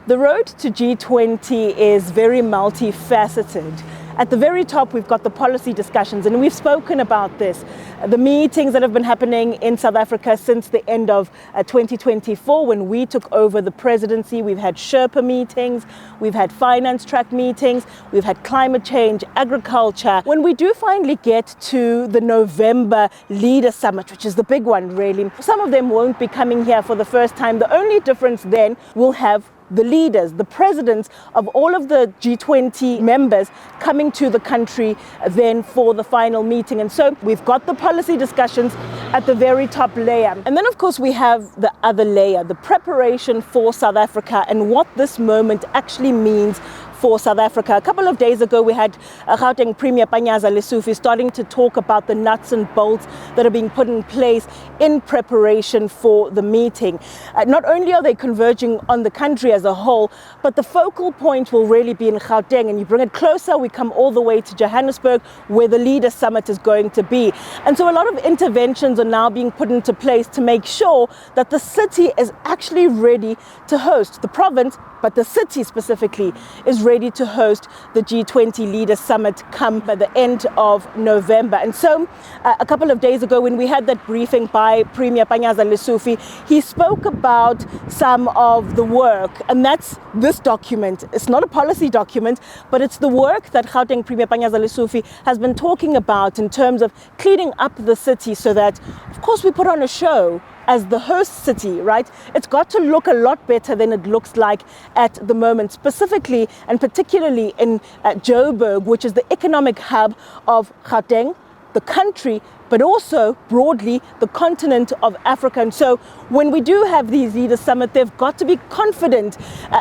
The road to G20 is very multifaceted. At the very top, we've got the policy discussions, and we've spoken about this. The meetings that have been happening in South Africa since the end of 2024, when we took over the presidency. We've had Sherpa meetings, we've had finance track meetings, we've had climate change, agriculture. When we do finally get to the November Leaders Summit, which is the big one really, some of them won't be coming here for the first time. The only difference then, we'll have the leaders, the presidents of all of the G20 members coming to the country then for the final meeting. And so we've got the policy discussions at the very top layer. And then of course we have the other layer, the preparation for South Africa and what this moment actually means for South Africa. A couple of days ago, we had Gauteng Premier Panyaza Lesufi starting to talk about the nuts and bolts that are being put in place in preparation for the meeting. Not only are they converging on the country as a whole, but the focal point will really be in Gauteng. And you bring it closer, we come all the way to Johannesburg, where the Leaders Summit is going to be. And so a lot of interventions are now being put into place to make sure that the city is actually ready to host the province, but the city specifically is ready to host the G20 Leaders Summit come by the end of November. And so a couple of days ago when we had that briefing by Premier Panyaza Lesufi, he spoke about some of the work, and that's this document. It's not a policy document, but it's the work that Gauteng Premier Panyaza Lesufi has been talking about in terms of cleaning up the city so that, of course, we put on a show as the host city, right? It's got to look a lot better than it looks like at the moment, specifically and particularly in Joburg, which is the economic hub of Gauteng, the country, but also broadly the continent of Africa. And so when we do have these Leaders Summit, they've got to be confident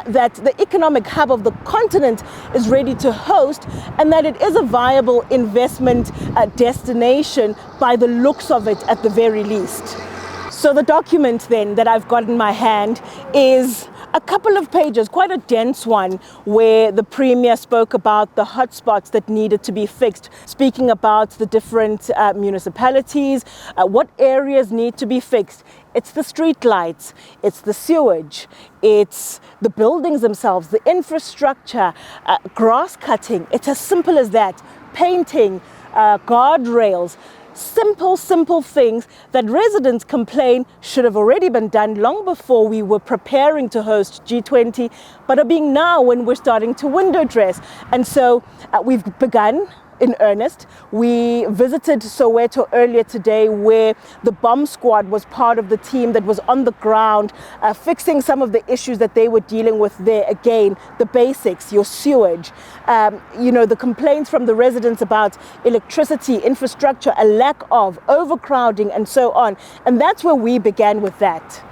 that the economic hub of the continent is ready to host and that it is a viable investment destination by the looks of it at the very least. So the document then that I've got in my hand is a couple of pages, quite a dense one, where the Premier spoke about the hotspots that needed to be fixed, speaking about the different municipalities, what areas need to be fixed. It's the street lights, it's the sewage, it's the buildings themselves, the infrastructure, grass cutting. It's as simple as that, painting, guardrails. Simple things that residents complain should have already been done long before we were preparing to host G20, but are being now when we're starting to window dress. And so we've begun in earnest. We visited Soweto earlier today, where the bomb squad was part of the team that was on the ground fixing some of the issues that they were dealing with there. Again, the basics, your sewage, the complaints from the residents about electricity, infrastructure, a lack of overcrowding and so on. And that's where we began with that.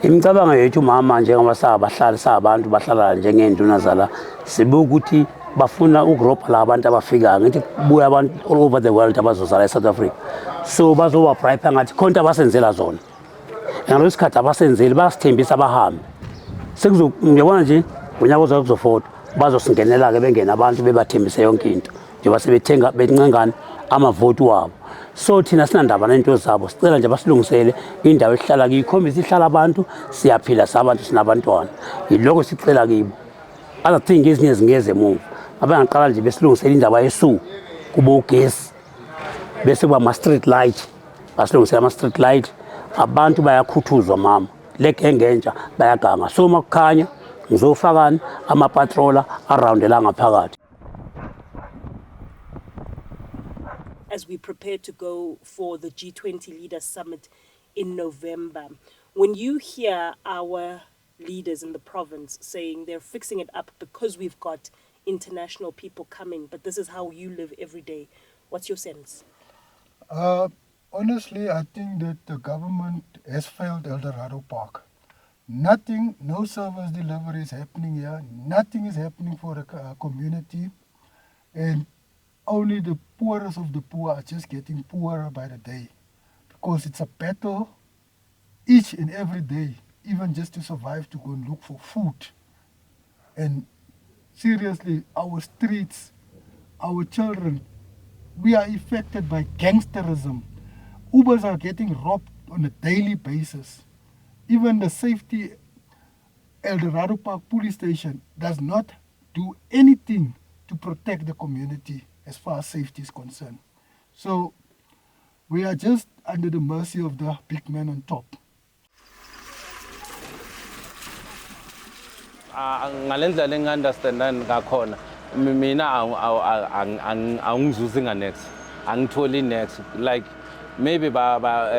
Imicabango yethu mama njengoba sabahlali sabantu bahlala njengenduna zala sibukuthi bafuna ugrupha la abantu abafika ngithi buya abantu all over the world abazozala eSouth Africa, so bazoba bribe ngathi khonto abasenzela zona ngalesikhathi abasenzeli basithembisa abahambi sekuzongiyabona nje ngonyaka ozokuzofoto bazosingenela ke bengena abantu bebathembise yonke into njengoba sebethenga bencengana amavoti wabo. So thina sinandaba nento zabo, sicela nje basilungisele indawo ehlala kuyikhombisa ihlala abantu, siyaphila sabantu sinabantwana, yiloko sicela kibo. Other thing ezinye zingeze emuva abangaqala nje besilungisela indaba yesu kuba ugesi bese kuba ama-street light, basilungisela ama-street light, abantu bayakhuthuzwa mama, legenge entsha bayaganga. So makukhanya ngizofakani amapatrola aroundela ngaphakathi. As we prepare to go for the G20 Leaders Summit in November, when you hear our leaders in the province saying they're fixing it up because we've got international people coming, but this is how you live every day, what's your sense? Honestly, I think that the government has failed Eldorado Park. Nothing, no service delivery is happening here. Nothing is happening for the community. And only the poorest of the poor are just getting poorer by the day. Because it's a battle each and every day, even just to survive, to go and look for food. And seriously, our streets, our children, we are affected by gangsterism. Ubers are getting robbed on a daily basis. Even the safety El Dorado Park Police Station does not do anything to protect the community as far as safety is concerned. So we are just under the mercy of the big man on top. Ngalendlela engi-understanda ngakhona mina angizuzi nga-next angitholi next like maybe babona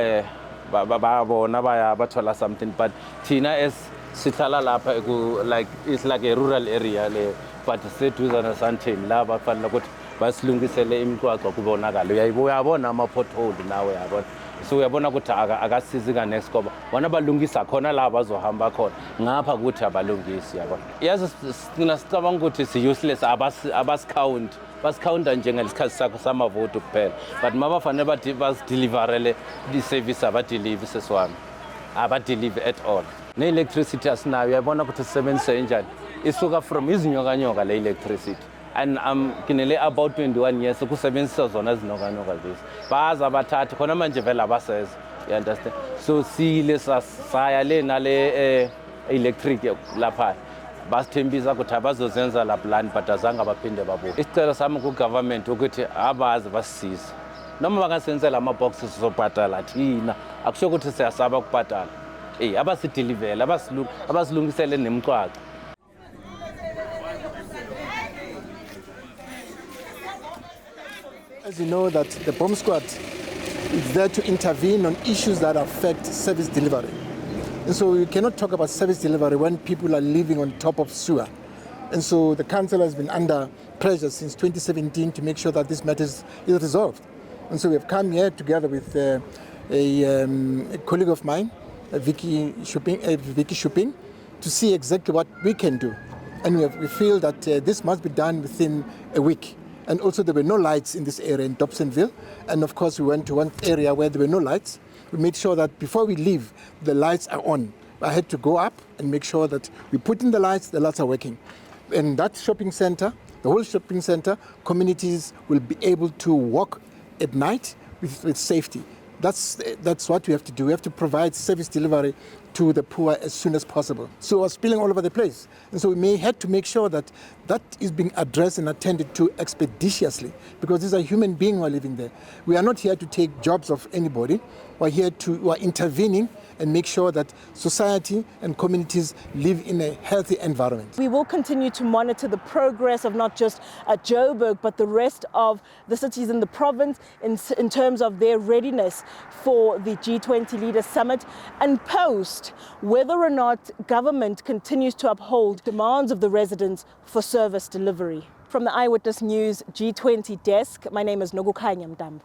bathola something but thina as sihlala lapha like it's like a rural area le but seduzana santheni la bafanele ukuthi basilungisele imigwaqo kubonakala uyabona ama-pothole nawe uyabona so uyabona ukuthi akasizi ka-next ngoba bona balungisa khona la bazohamba khona ngapha ukuthi abalungisi yabona yazi sina sicabanga ukuthi si-useless basikhawunta njengesikhathi sakho samavoti kuphela but mabafanele basideliverele i-service abadelive sesiwami abadelive at all ne-electricity asinayo uyabona ukuthi sisebenzise njani isuka from izinyokanyoka le-electricity and kinele about 21 years kusebenzisa zona izinyokanyoka lezi baza bathatha khona manje vele abaseza you understand so sile saya le nale electric lapha basithembisa ukuthi abazozenza la plan but azange baphinde babuye isicelo sami ku-government ukuthi abazi basisize noma bangasenzela ama-boxes sizobhadala thina akusho ukuthi siyasaba ukubhadala abasidilivele abasilungisele nemigwaqo. As you know, that the bomb squad is there to intervene on issues that affect service delivery. And so you cannot talk about service delivery when people are living on top of sewer. And so the council has been under pressure since 2017 to make sure that this matter is resolved. And so we have come here together with a colleague of mine, Vicky Shuping, to see exactly what we can do. And we feel that this must be done within a week. And also there were no lights in this area in Dobsonville. And of course we went to one area where there were no lights. We made sure that before we leave, the lights are on. I had to go up and make sure that we put in the lights are working. In that shopping center, the whole shopping center, communities will be able to walk at night with safety. That's what we have to do. We have to provide service delivery to the poor as soon as possible. So we're spilling all over the place. And so we had to make sure that that is being addressed and attended to expeditiously, because these are human beings who are living there. We are not here to take jobs of anybody. We're intervening and make sure that society and communities live in a healthy environment. We will continue to monitor the progress of not just Joburg, but the rest of the cities in the province in terms of their readiness for the G20 Leaders Summit, and post whether or not government continues to uphold demands of the residents for service delivery. From the Eyewitness News G20 desk, my name is Nogukhanya Mdambo.